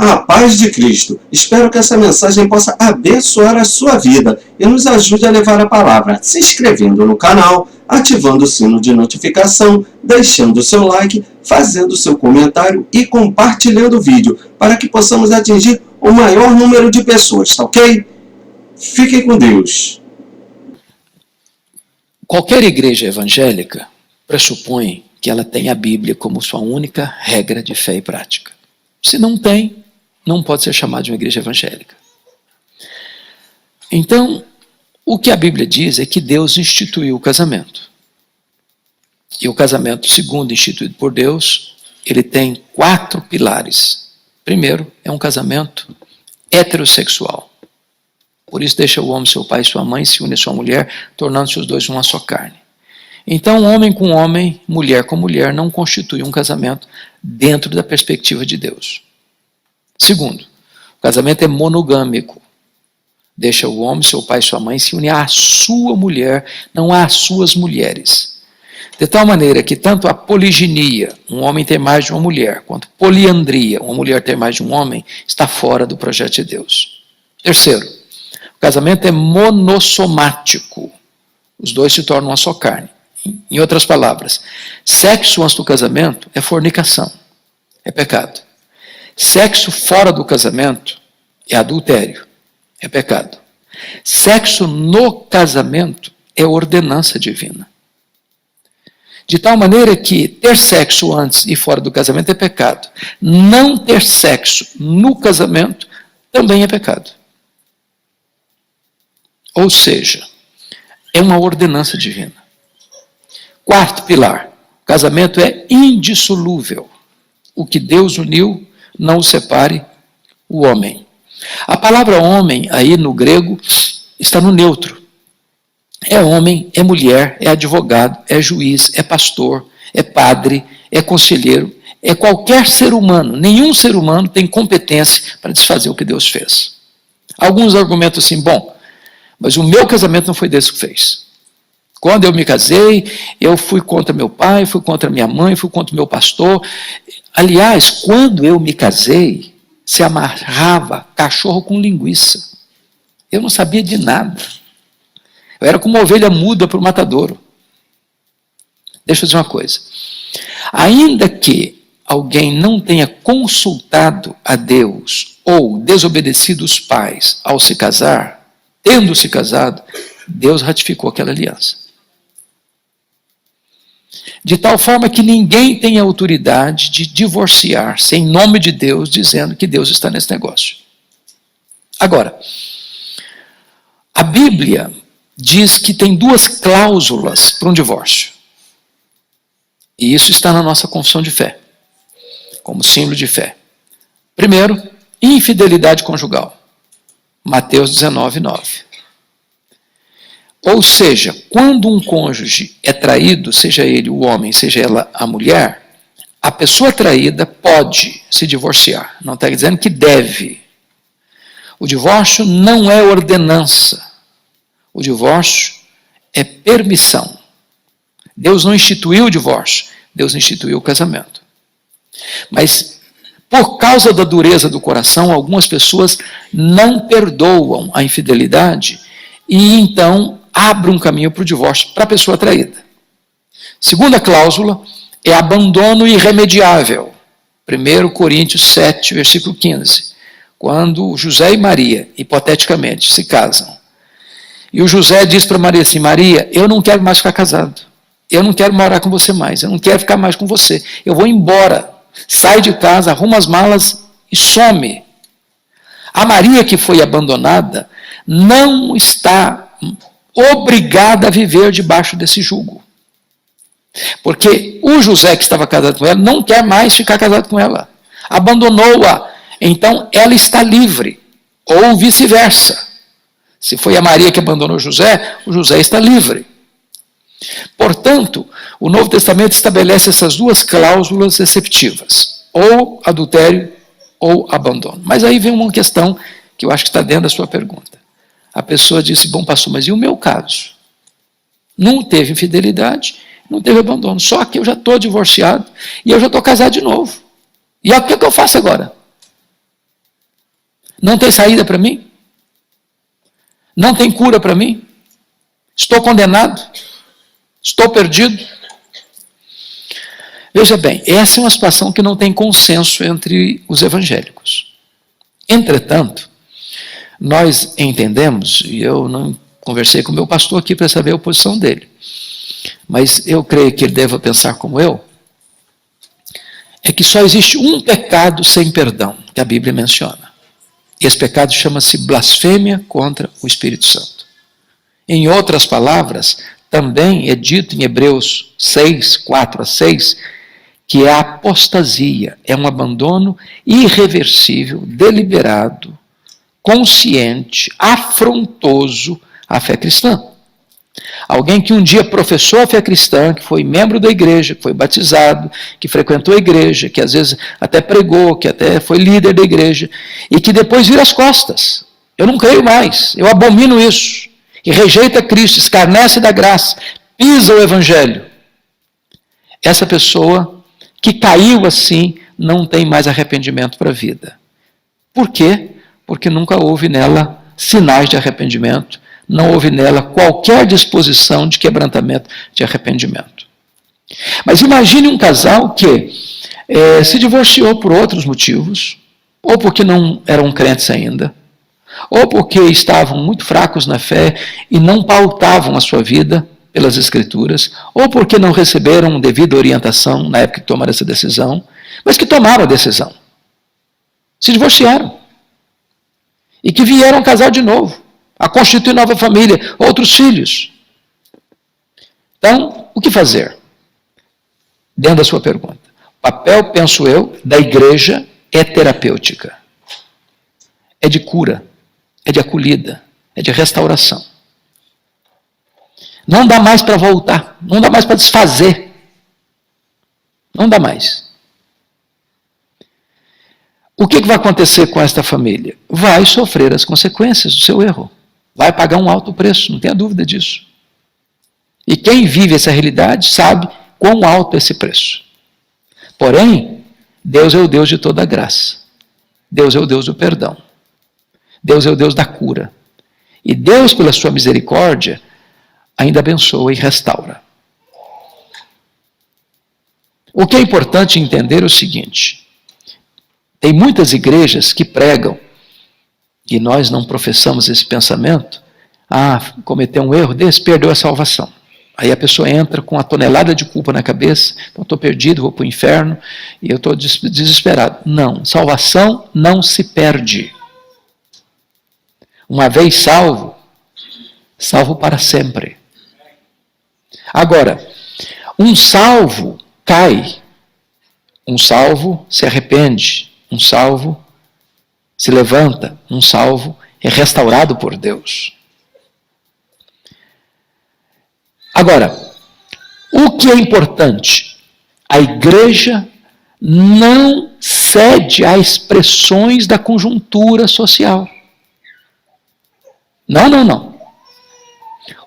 A paz de Cristo. Espero que essa mensagem possa abençoar a sua vida e nos ajude a levar a palavra, se inscrevendo no canal, ativando o sino de notificação, deixando o seu like, fazendo o seu comentário e compartilhando o vídeo, para que possamos atingir o maior número de pessoas, tá ok? Fiquem com Deus. Qualquer igreja evangélica pressupõe que ela tem a Bíblia como sua única regra de fé e prática. Se não tem, não pode ser chamada de uma igreja evangélica. Então, o que a Bíblia diz é que Deus instituiu o casamento. E o casamento, segundo instituído por Deus, ele tem 4 pilares. Primeiro, é um casamento heterossexual. Por isso deixa o homem, seu pai e sua mãe, se une a sua mulher, tornando-se os dois uma só carne. Então, homem com homem, mulher com mulher, não constitui um casamento dentro da perspectiva de Deus. Segundo, o casamento é monogâmico. Deixa o homem, seu pai e sua mãe, se une à sua mulher, não às suas mulheres. De tal maneira que tanto a poliginia, um homem ter mais de uma mulher, quanto poliandria, uma mulher ter mais de um homem, está fora do projeto de Deus. Terceiro, o casamento é monossomático. Os dois se tornam uma só carne. Em outras palavras, sexo antes do casamento é fornicação, é pecado. Sexo fora do casamento é adultério, é pecado. Sexo no casamento é ordenança divina. De tal maneira que ter sexo antes e fora do casamento é pecado. Não ter sexo no casamento também é pecado. Ou seja, é uma ordenança divina. Quarto pilar, o casamento é indissolúvel. O que Deus uniu, não o separe o homem. A palavra homem, aí no grego, está no neutro. É homem, é mulher, é advogado, é juiz, é pastor, é padre, é conselheiro, é qualquer ser humano. Nenhum ser humano tem competência para desfazer o que Deus fez. Alguns argumentam assim, bom, mas o meu casamento não foi Deus que fez. Quando eu me casei, eu fui contra meu pai, fui contra minha mãe, fui contra meu pastor. Aliás, quando eu me casei, se amarrava cachorro com linguiça. Eu não sabia de nada. Eu era como uma ovelha muda para o matadouro. Deixa eu dizer uma coisa. Ainda que alguém não tenha consultado a Deus ou desobedecido os pais ao se casar, tendo se casado, Deus ratificou aquela aliança. De tal forma que ninguém tem autoridade de divorciar-se em nome de Deus, dizendo que Deus está nesse negócio. Agora, a Bíblia diz que tem 2 cláusulas para um divórcio. E isso está na nossa confissão de fé, como símbolo de fé. Primeiro, infidelidade conjugal. Mateus 19, 9. Ou seja, quando um cônjuge é traído, seja ele o homem, seja ela a mulher, a pessoa traída pode se divorciar. Não está dizendo que deve. O divórcio não é ordenança. O divórcio é permissão. Deus não instituiu o divórcio, Deus instituiu o casamento. Mas, por causa da dureza do coração, algumas pessoas não perdoam a infidelidade e então abre um caminho para o divórcio para a pessoa traída. Segunda cláusula é abandono irremediável. 1 Coríntios 7, versículo 15. Quando José e Maria, hipoteticamente, se casam. E o José diz para Maria assim, Maria, eu não quero mais ficar casado. Eu não quero morar com você mais. Eu não quero ficar mais com você. Eu vou embora. Sai de casa, arruma as malas e some. A Maria que foi abandonada não está obrigada a viver debaixo desse jugo. Porque o José que estava casado com ela não quer mais ficar casado com ela. Abandonou-a. Então ela está livre. Ou vice-versa. Se foi a Maria que abandonou o José está livre. Portanto, o Novo Testamento estabelece essas 2 cláusulas exceptivas. Ou adultério ou abandono. Mas aí vem uma questão que eu acho que está dentro da sua pergunta. A pessoa disse, bom pastor, mas e o meu caso? Não teve infidelidade, não teve abandono. Só que eu já estou divorciado e eu já estou casado de novo. E o que eu faço agora? Não tem saída para mim? Não tem cura para mim? Estou condenado? Estou perdido? Veja bem, essa é uma situação que não tem consenso entre os evangélicos. Entretanto, nós entendemos, e eu não conversei com o meu pastor aqui para saber a posição dele, mas eu creio que ele deva pensar como eu, é que só existe um pecado sem perdão, que a Bíblia menciona. E esse pecado chama-se blasfêmia contra o Espírito Santo. Em outras palavras, também é dito em Hebreus 6, 4 a 6, que é a apostasia, é um abandono irreversível, deliberado, consciente, afrontoso à fé cristã. Alguém que um dia professou a fé cristã, que foi membro da igreja, que foi batizado, que frequentou a igreja, que às vezes até pregou, que até foi líder da igreja, e que depois vira as costas. Eu não creio mais, eu abomino isso. E rejeita Cristo, escarnece da graça, pisa o evangelho. Essa pessoa que caiu assim não tem mais arrependimento para a vida. Por quê? Porque nunca houve nela sinais de arrependimento, não houve nela qualquer disposição de quebrantamento, de arrependimento. Mas imagine um casal que se divorciou por outros motivos, ou porque não eram crentes ainda, ou porque estavam muito fracos na fé e não pautavam a sua vida pelas Escrituras, ou porque não receberam devida orientação na época que tomaram essa decisão, mas que tomaram a decisão. Se divorciaram. E que vieram casar de novo, a constituir nova família, outros filhos. Então, o que fazer? Dentro da sua pergunta. O papel, penso eu, da igreja é terapêutica. É de cura, é de acolhida, é de restauração. Não dá mais para voltar, não dá mais para desfazer. Não dá mais. O que vai acontecer com esta família? Vai sofrer as consequências do seu erro. Vai pagar um alto preço, não tenha dúvida disso. E quem vive essa realidade sabe quão alto é esse preço. Porém, Deus é o Deus de toda a graça. Deus é o Deus do perdão. Deus é o Deus da cura. E Deus, pela sua misericórdia, ainda abençoa e restaura. O que é importante entender é o seguinte: tem muitas igrejas que pregam, e nós não professamos esse pensamento, cometeu um erro desse, perdeu a salvação. Aí a pessoa entra com uma tonelada de culpa na cabeça, então estou perdido, vou para o inferno, e eu estou desesperado. Não, salvação não se perde. Uma vez salvo, salvo para sempre. Agora, um salvo cai, um salvo se arrepende, um salvo se levanta, um salvo é restaurado por Deus. Agora, o que é importante? A igreja não cede a expressões da conjuntura social. Não.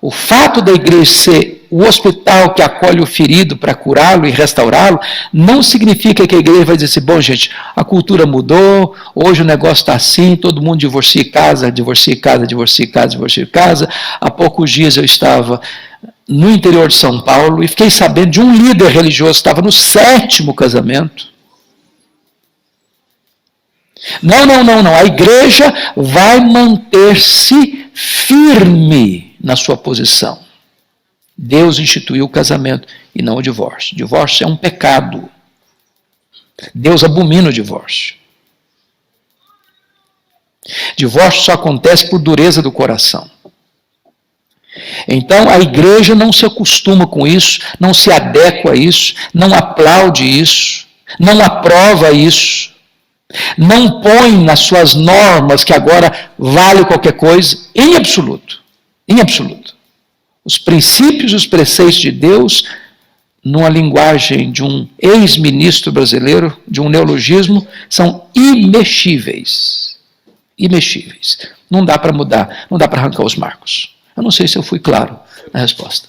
O fato da igreja ser o hospital que acolhe o ferido para curá-lo e restaurá-lo, não significa que a igreja vai dizer assim: bom, gente, a cultura mudou, hoje o negócio está assim, todo mundo divorcia casa. Há poucos dias eu estava no interior de São Paulo e fiquei sabendo de um líder religioso que estava no 7º casamento. Não. A igreja vai manter-se firme na sua posição. Deus instituiu o casamento e não o divórcio. Divórcio é um pecado. Deus abomina o divórcio. Divórcio só acontece por dureza do coração. Então a igreja não se acostuma com isso, não se adequa a isso, não aplaude isso, não aprova isso, não põe nas suas normas que agora vale qualquer coisa, em absoluto. Em absoluto. Os princípios e os preceitos de Deus, numa linguagem de um ex-ministro brasileiro, de um neologismo, são imexíveis. Imexíveis. Não dá para mudar, não dá para arrancar os marcos. Eu não sei se eu fui claro na resposta.